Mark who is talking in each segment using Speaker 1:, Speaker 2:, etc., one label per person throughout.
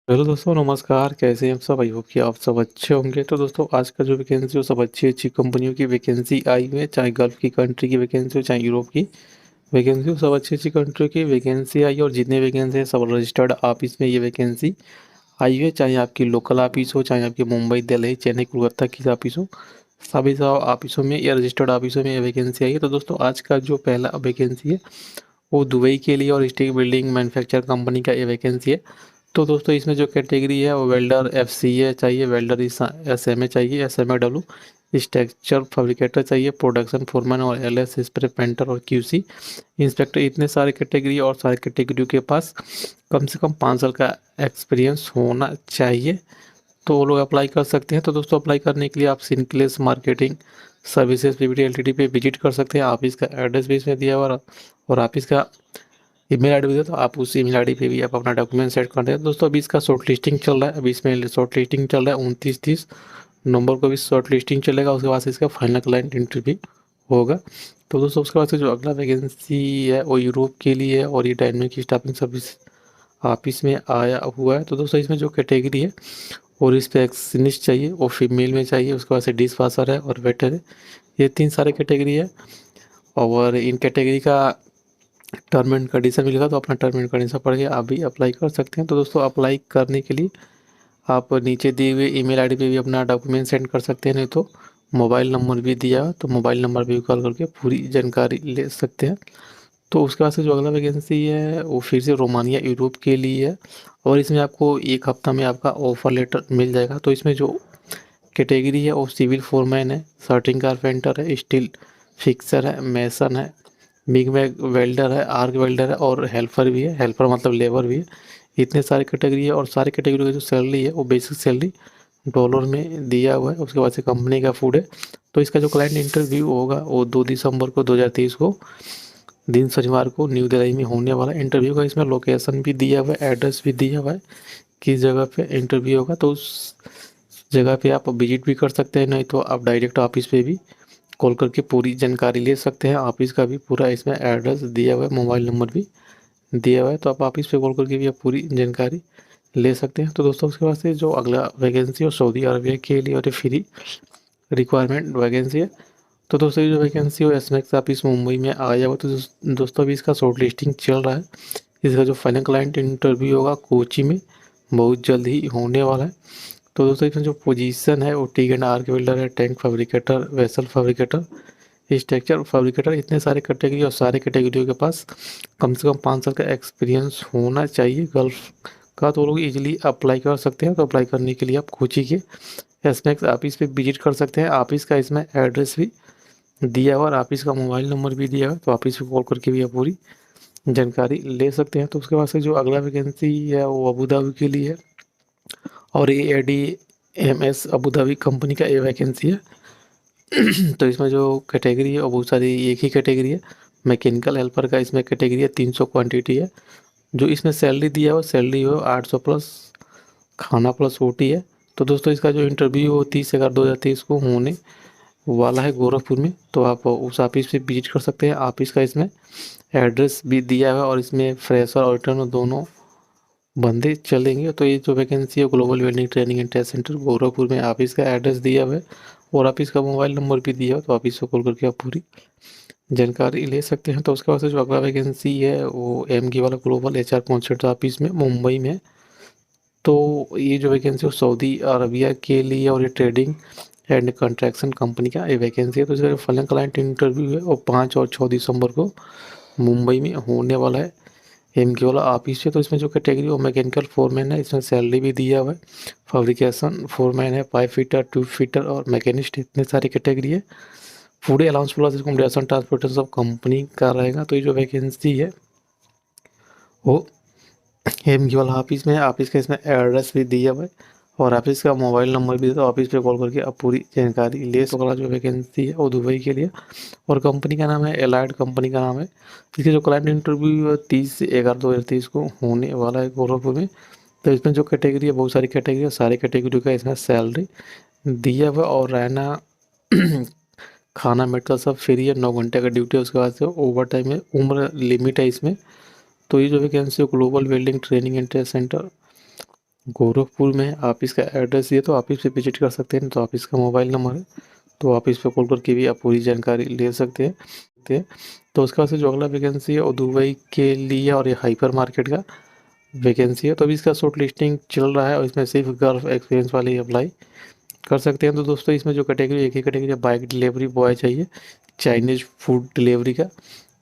Speaker 1: Hello दोस्तों, नमस्कार। कैसे हैं आप सब? आई होप कि आप सब अच्छे होंगे। तो दोस्तों, आज का जो वैकेंसी, वो सब अच्छी अच्छी कंपनियों की वैकेंसी आई हुई है। चाहे गल्फ की कंट्री की वैकेंसी हो, चाहे यूरोप की वैकेंसी हो, सब अच्छी अच्छी कंट्री की वैकेंसी आई है। और जितने वैकेंसी है, सब रजिस्टर्ड ऑफिस में ये वैकेंसी आई हुई है। चाहे आपकी लोकल ऑफिस हो, चाहे आपकी मुंबई, दिल्ली, चेन्नई, कोलकाता की ऑफिस हो, सभी सब ऑफिसों में या रजिस्टर्ड ऑफिसों में ये वैकेंसी आई है। तो दोस्तों, आज का जो पहला वैकेंसी है वो दुबई के लिए और स्टील बिल्डिंग मैन्युफैक्चर कंपनी का ये वैकेंसी है। तो दोस्तों, इसमें जो कैटेगरी है वो वेल्डर एफसीए चाहिए, वेल्डर एसएमए चाहिए, एसएमए स्ट्रक्चर फैब्रिकेटर चाहिए, प्रोडक्शन फोरमैन और एलएस स्प्रे पेंटर और क्यूसी इंस्पेक्टर। इतने सारे कैटेगरी और सारे कैटेगरी के पास कम से कम 5 साल का एक्सपीरियंस होना चाहिए। तो वो लोग अप्लाई कर सकते हैं। तो दोस्तों, अप्लाई करने के लिए आप सिंक्लेस मार्केटिंग सर्विसेज पीवीटी एलटीडी पे विजिट कर सकते हैं। ऑफिस का एड्रेस भी इसमें दिया हुआ और ऑफिस का ईमेल आईडी भी दिया, तो आप उस ईमेल आईडी पे भी आप अपना डॉक्यूमेंट सेंड कर दें। दोस्तों, अभी इसका शॉर्ट लिस्टिंग चल रहा है। अभी इसमें शॉर्ट लिस्टिंग चल रहा है, 29-30 नवंबर को भी शॉर्ट लिस्टिंग चलेगा। उसके बाद से इसका फाइनल क्लाइंट इंटरव्यू होगा। तो दोस्तों, उसके बाद से जो अगला वैकेंसी है वो यूरोप के लिए है और ये डायनेमिक स्टाफिंग सर्विस ऑफिस में आया हुआ है। तो दोस्तों, इसमें जो कैटेगरी है वो रिसेप्शनिस्ट चाहिए, वो फीमेल में चाहिए। उसके बाद से डिश वाशर है और वेटर है। ये 3 सारे कैटेगरी है। और इन कैटेगरी का टर्म एंड कंडीशन मिलेगा, तो अपना टर्म एंड कंडीशन पढ़ के आप भी अप्लाई कर सकते हैं। तो दोस्तों, अप्लाई करने के लिए आप नीचे दिए हुए ईमेल आईडी पे भी अपना डॉक्यूमेंट सेंड कर सकते हैं। नहीं तो मोबाइल नंबर भी दिया है, तो मोबाइल नंबर भी कॉल करके पूरी जानकारी ले सकते हैं। तो उसके बाद से जो अगला वैकेंसी है वो फिर से रोमानिया यूरोप के लिए है। और इसमें आपको 1 हफ्ता में आपका ऑफर लेटर मिल जाएगा। तो इसमें जो कैटेगरी है वो सिविल फोरमैन है, सर्टिंग कारपेंटर है, स्टील फिक्सर है, मेसन है, बिग मैग वेल्डर है, आर्क वेल्डर है और हेल्पर भी है। हेल्पर मतलब लेबर भी है। इतने सारे कैटेगरी है और सारे कैटेगरी का जो सैलरी है वो बेसिक सैलरी डॉलर में दिया हुआ है। उसके बाद से कंपनी का फूड है। तो इसका जो क्लाइंट इंटरव्यू होगा वो 2 दिसंबर को 2023 को दिन शनिवार को न्यू दिल्ली में होने वाला इंटरव्यू का। इसमें लोकेशन भी दिया हुआ है, एड्रेस भी दिया हुआ है किस जगह पे इंटरव्यू होगा। तो उस जगह पे आप विजिट भी कर सकते हैं, नहीं तो आप डायरेक्ट ऑफिस पे भी कॉल करके पूरी जानकारी ले सकते हैं। ऑफिस का भी पूरा इसमें एड्रेस दिया हुआ है, मोबाइल नंबर भी दिया हुआ है। तो आप ऑफिस पे कॉल करके भी आप पूरी जानकारी ले सकते हैं। तो दोस्तों, उसके बाद से जो अगला वैकेंसी है सऊदी अरबिया के लिए और ये फ्री रिक्वायरमेंट वैकेंसी है। तो दोस्तों, ये जो वैकेंसी है एसमेक्स ऑफिस मुंबई में आया हुआ। तो दोस्तों, अभी इसका शॉर्ट लिस्टिंग चल रहा है। इसका जो फाइनल क्लाइंट इंटरव्यू होगा कोची में बहुत जल्द ही होने वाला है। तो दोस्तों, इसमें जो पोजीशन है वो टी एंड आर्क वेल्डर है, tank fabricator, vessel fabricator, structure fabricator. इतने सारे कैटेगरी और सारे कैटेगरियों के पास कम से कम 5 साल का एक्सपीरियंस होना चाहिए गल्फ का। तो वो लोग इजीली अप्लाई कर सकते हैं। तो अप्लाई करने के लिए आप कोची के एसमेक्स ऑफिस पे विजिट कर सकते हैं। ऑफिस का इसमें एड्रेस भी दिया हुआ और ऑफिस का मोबाइल नंबर भी दिया हुआ। तो ऑफिस पे कॉल करके भी आप पूरी जानकारी ले सकते हैं। तो उसके बाद से जो अगला वैकेंसी है वो अबू धाबी के लिए है और ये ADMS अबू धाबी कंपनी का ये वैकेंसी है। तो इसमें जो कैटेगरी है वो बहुत सारी एक ही कैटेगरी है। मैकेनिकल हेल्पर का इसमें कैटेगरी है, 300 क्वांटिटी है। जो इसमें सैलरी दिया हुआ सैलरी हो 800 प्लस खाना प्लस ओटी है। तो दोस्तों, इसका जो इंटरव्यू हो 30/11/2023 को होने वाला है गोरखपुर में। तो आप उस ऑफिस पे विजिट कर सकते हैं। ऑफिस का इसमें एड्रेस भी दिया हुआ है और इसमें फ्रेशर और रिटर्न दोनों बंदे चलेंगे। तो ये जो वैकेंसी है global welding training and test centre Gorakhpur में ऑफिस का एड्रेस दिया हुआ है और ऑफिस का मोबाइल नंबर भी दिया हुआ है। तो ऑफिस को कॉल करके आप पूरी जानकारी ले सकते हैं। तो उसके बाद से जो अगला वैकेंसी है वो एमगी वाला ग्लोबल HR कॉन्सेप्ट ऑफिस में मुंबई में है। तो ये जो वैकेंसी है वो सऊदी अरबिया के लिए और ये ट्रेडिंग एंड कंस्ट्रक्शन कंपनी का ये वैकेंसी है। तो इसका जो फाइनल क्लाइंट इंटरव्यू है वो 5 और 6 दिसंबर को मुंबई में होने वाला है एमके वाला ऑफिस है। तो इसमें जो कैटेगरी वो मैकेनिकल फोरमैन है, इसमें सैलरी भी दिया हुआ है। फैब्रिकेशन फोरमैन है, पाइप फिटर, ट्यूब फिटर और मैकेनिस्ट, इतने सारी कैटेगरी है। Food allowance plus accommodation transportation सब कंपनी का रहेगा। तो ये जो वैकेंसी है वो एमके वाला ऑफिस में है। ऑफिस का इसमें एड्रेस भी दिया हुआ है और ऑफिस का मोबाइल नंबर भी दिया। तो ऑफिस पे कॉल करके आप पूरी जानकारी ले सकते। वाला जो वैकेंसी है वो दुबई के लिए और कंपनी का नाम है एलाइड कंपनी का नाम है। इसके जो क्लाइंट इंटरव्यू 30/11/2023 को होने वाला है गोरखपुर में। तो इसमें जो कैटेगरी है बहुत सारी कैटेगरी है, सारी कैटेगरी का इसमें सैलरी दिया हुआ और रहना खाना मेडिकल सब फ्री है। 9 घंटे का ड्यूटी है। उसके बाद से ओवर टाइम है, उम्र लिमिट है इसमें। तो ये जो वैकेंसी है global welding training and test centre Gorakhpur में ऑफिस का एड्रेस दिए तो ऑफिस पे विजिट कर सकते हैं, तो ऑफिस का मोबाइल नंबर है, तो ऑफिस पे कॉल करके भी आप पूरी जानकारी ले सकते हैं। तो उसके बाद से जो अगला वैकेंसी है वो दुबई के लिए और ये हाइपर मार्केट का वैकेंसी है। तो अभी इसका शॉर्ट लिस्टिंग चल रहा है और इसमें सिर्फ गर्ल्स एक्सपीरियंस वाले ही अप्लाई कर सकते हैं। तो दोस्तों इसमें जो कैटेगरी एक ही कैटेगरी है, बाइक डिलीवरी बॉय चाहिए, चाइनीज फूड डिलीवरी का।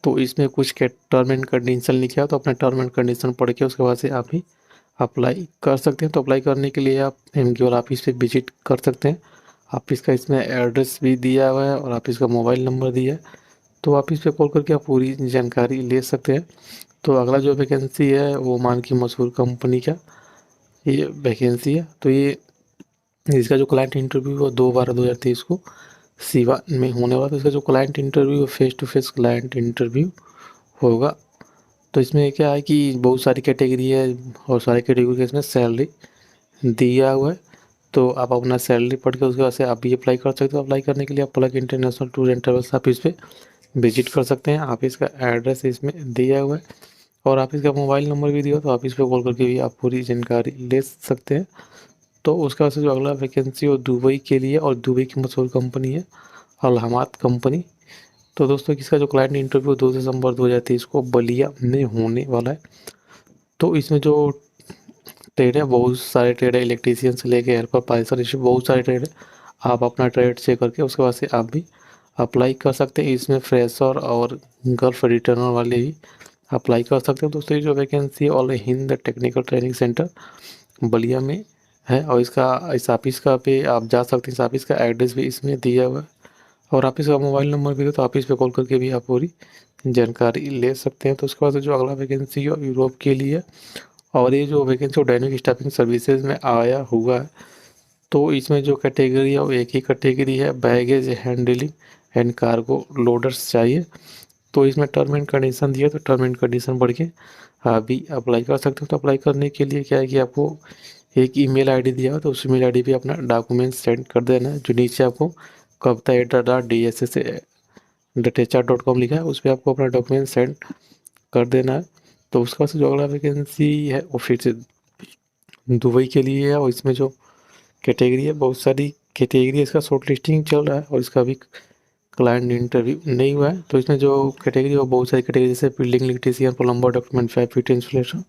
Speaker 1: तो इसमें कुछ के टर्म एंड कंडीशन लिखा है, तो अपने टर्म एंड कंडीशन पढ़ के उसके बाद से आप भी अप्लाई कर सकते हैं। तो अप्लाई करने के लिए आप एमक्यूआर ऑफिस पे विजिट कर सकते हैं। ऑफिस का इसमें एड्रेस भी दिया हुआ है और ऑफिस का मोबाइल नंबर दिया है, तो ऑफिस पे कॉल करके आप पूरी जानकारी ले सकते हैं। तो अगला जो वैकेंसी है वो मान की मशहूर कंपनी का ये वैकेंसी है। तो ये इसका जो क्लाइंट इंटरव्यू है वो 2/12/2023 को सिवान में होने वाला। तो इसका जो क्लाइंट इंटरव्यू है face to face client interview होगा। तो इसमें क्या है कि बहुत सारी कैटेगरी है और सारी कैटेगरी के इसमें सैलरी दिया हुआ है। तो आप अपना सैलरी पढ़ के उसके बाद से आप भी अप्लाई कर सकते हो। अप्लाई करने के लिए आप plug international tour and travels office पे विजिट कर सकते हैं। ऑफिस का एड्रेस इसमें दिया हुआ है और ऑफिस का मोबाइल नंबर भी दिया हुआ, तो ऑफिस पे कॉल करके भी आप पूरी जानकारी ले सकते हैं। तो उसके बाद से जो अगला वैकेंसी वो दुबई के लिए और दुबई की मशहूर कंपनी है अलहमाद कंपनी। तो दोस्तों इसका जो क्लाइंट इंटरव्यू 2 दिसंबर 2023 को बलिया में होने वाला है। तो इसमें जो ट्रेड है बहुत सारे ट्रेड है, इलेक्ट्रीशियन से लेके हेल्पर पाइसर, इसमें बहुत सारे ट्रेड है। आप अपना ट्रेड चेक करके उसके बाद से आप भी अप्लाई कर सकते हैं। इसमें फ्रेशर और गल्फ रिटर्नर वाले भी अप्लाई कर सकते हैं। दोस्तों ये जो वैकेंसी है all Hind technical training centre Ballia में है और इस ऑफिस का पे आप जा सकते हैं। इस ऑफिस का एड्रेस भी इसमें दिया हुआ है और ऑफिस का मोबाइल नंबर भी है, तो ऑफिस पे कॉल करके भी आप पूरी जानकारी ले सकते हैं। तो उसके बाद से जो अगला वैकेंसी है यूरोप के लिए और ये जो वैकेंसी डायनेमिक स्टाफिंग सर्विसेज में आया हुआ है। तो इसमें जो कैटेगरी है वो एक ही कैटेगरी है, baggage handling and cargo loaders चाहिए। तो इसमें टर्म एंड कंडीशन दिया, तो टर्म एंड कंडीशन पढ़ के आप भी अप्लाई कर सकते हो। तो अप्लाई करने के लिए क्या है कि आपको एक ईमेल आईडी दिया हो, तो उस ईमेल आईडी पे अपना डॉक्यूमेंट सेंड कर देना है। जो नीचे आपको kavita@dss.hr.com लिखा है उस पर आपको अपना डॉक्यूमेंट सेंड कर देना है। तो उसके बाद से जो अगला वैकेंसी है वो फिर से दुबई के लिए है और इसमें जो कैटेगरी है बहुत सारी कैटेगरी है, इसका शॉर्ट लिस्टिंग चल रहा है और इसका भी क्लाइंट इंटरव्यू नहीं हुआ है। तो इसमें जो कैटेगरी है वो बहुत सारी कैटेगरी जैसे building electrician, plumber, document 5 feet installation,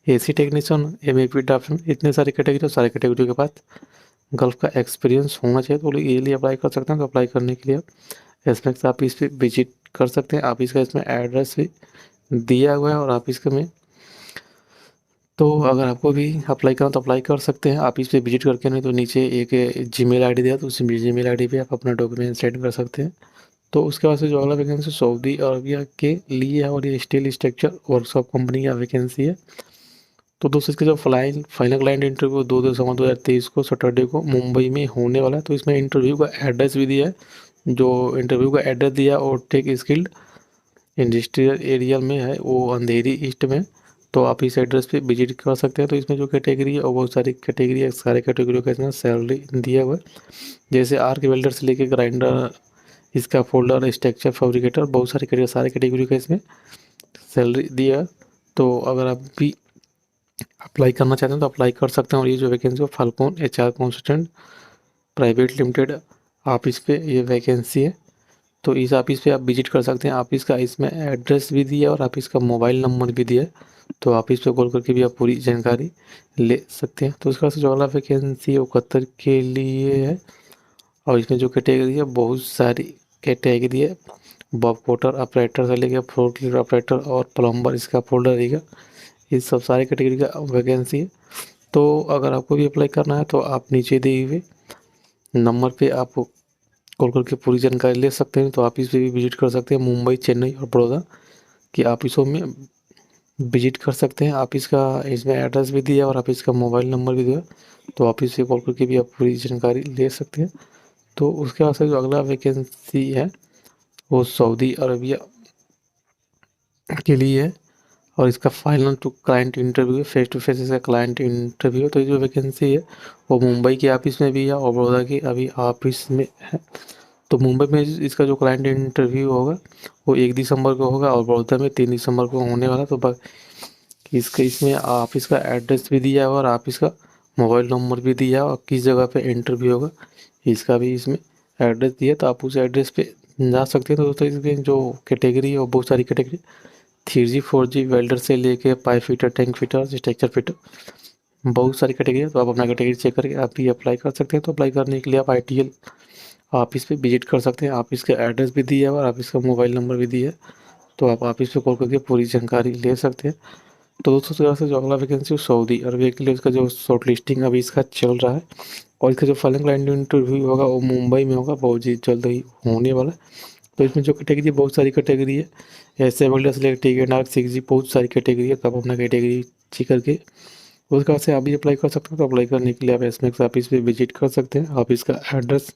Speaker 1: AC technician, MAP draftsman, इतने सारे कैटेगरी और सारे कैटेगरी के बाद गल्फ का एक्सपीरियंस होना चाहिए। तो ये लिए अप्लाई कर सकते हैं। तो अप्लाई करने के लिए आप एस्पेक्स ऑफिस पे विजिट कर सकते हैं। ऑफिस का इसमें एड्रेस भी दिया हुआ है और ऑफिस का में तो अगर आपको भी अप्लाई करना तो अप्लाई कर सकते हैं ऑफिस पे विजिट करके, नहीं तो नीचे एक जीमेल आईडी दिया तो उस जीमेल आईडी पे आप अपना डॉक्यूमेंट सेंड कर सकते हैं। तो उसके बाद से जो अगला वैकेंसी सऊदी अरबिया के लिए है और ये स्टील स्ट्रक्चर वर्कशॉप कंपनी का वैकेंसी है। तो दोस्तों इसका जो फाइनल क्लाइंट इंटरव्यू 2 दिसंबर 2023 को सैटरडे को मुंबई में होने वाला है। तो इसमें इंटरव्यू का एड्रेस भी दिया है। जो इंटरव्यू का एड्रेस दिया और टेक स्किल्ड इंडस्ट्रियल एरिया में है वो अंधेरी ईस्ट में। तो आप इस एड्रेस पे विजिट कर सकते हैं। तो इसमें जो कैटेगरी है और बहुत सारी कैटेगरी है, सारे कैटेगरी का इसमें सैलरी दिया हुआ है। जैसे आर्क वेल्डर से लेके ग्राइंडर, इसका फोल्डर, स्ट्रक्चर फैब्रिकेटर, बहुत सारे कैटेगरी सारे कैटेगरी का इसमें सैलरी दिया है। तो अगर आप भी अप्लाई करना चाहते हैं तो अप्लाई कर सकते हैं। और ये जो वैकेंसी है falcon HR consultant private limited office पे ये वैकेंसी है। तो इस ऑफिस पे आप विजिट कर सकते हैं। ऑफिस का इसमें एड्रेस भी दिया है और ऑफिस का मोबाइल नंबर भी दिया है। तो ऑफिस पे कॉल करके भी आप पूरी जानकारी ले सकते हैं। तो उसके बाद से जो अगला वैकेंसी है वो कतर के लिए है और इसमें जो कैटेगरी है बहुत सारी कैटेगरी है। बॉब कोटर ऑपरेटर से लेकर फोर्कलिफ्ट ऑपरेटर और प्लम्बर, इसका फोल्डर रहेगा। ये सब सारे कैटेगरी का वैकेंसी है। तो अगर आपको भी अप्लाई करना है तो आप नीचे दिए हुए नंबर पे आप कॉल करके पूरी जानकारी ले सकते हैं। तो ऑफिस पे भी विजिट कर सकते हैं। मुंबई, चेन्नई और बड़ौदा की ऑफिसों में विजिट कर सकते हैं। ऑफिस का इसमें एड्रेस भी दिया और ऑफिस का मोबाइल नंबर भी दिया। तो ऑफिस से कॉल करके भी आप पूरी जानकारी ले सकते हैं। तो उसके बाद से जो अगला वैकेंसी है वो सऊदी अरबिया के लिए है और इसका फाइनल टू क्लाइंट इंटरव्यू है, फेस टू फेस इसका क्लाइंट इंटरव्यू है। तो ये जो वैकेंसी है वो मुंबई के ऑफिस में भी है और बड़ौदा के अभी ऑफिस में है। तो मुंबई में इसका जो क्लाइंट इंटरव्यू होगा वो 1 दिसंबर को होगा और बड़ौदा में 3 दिसंबर को होने वाला। तो कि इसका इसमें ऑफिस का एड्रेस भी दिया है और ऑफिस का मोबाइल नंबर भी दिया है और किस जगह पे इंटरव्यू होगा इसका भी इसमें एड्रेस दिया है। तो आप उस एड्रेस पे जा सकते हैं। तो दोस्तों इसमें जो कैटेगरी है वो बहुत सारी कैटेगरी 3G 4G वेल्डर से लेके pipe fitter, tank fitter, structure fitter, बहुत सारी कैटेगरी है। तो आप अपना कैटेगरी चेक करके आप भी अप्लाई कर सकते हैं। तो अप्लाई करने के लिए आप ITL ऑफिस पे विजिट कर सकते हैं। ऑफिस का एड्रेस भी दिया है और ऑफिस का मोबाइल नंबर भी दिया है। तो आप ऑफिस पे कॉल करके पूरी जानकारी ले सकते हैं। तो दोस्तों तरह से जो अगला वैकेंसी सऊदी अरबिया के लिए उसका जो शॉर्ट लिस्टिंग अभी इसका चल रहा है और इसका जो फाइनल क्लाइंट इंटरव्यू होगा वो मुंबई में होगा, बहुत ही जल्द ही होने वाला है। तो इसमें जो कैटेगरी बहुत सारी कैटेगरी है, ऐसे वेल्डर से लेकर टिकट आर्क 6G बहुत सारी कैटेगरी है। तो आप अपना कैटेगरी चेक करके उस कारण से आप भी अप्लाई कर सकते हो। तो अप्लाई करने के लिए आप एसमेक्स ऑफिस पे विजिट कर सकते हैं। ऑफिस का एड्रेस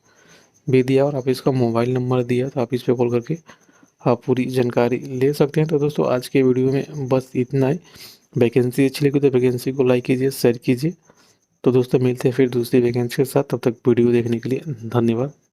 Speaker 1: भी दिया और ऑफिस का मोबाइल नंबर दिया, तो ऑफिस पे कॉल करके आप पूरी जानकारी ले सकते हैं। तो दोस्तों आज के वीडियो में बस इतना ही। वैकेंसी अच्छी लगी तो वैकेंसी को लाइक कीजिए, शेयर कीजिए। तो दोस्तों मिलते हैं फिर दूसरी वैकेंसी के साथ। तब तक वीडियो देखने के लिए धन्यवाद।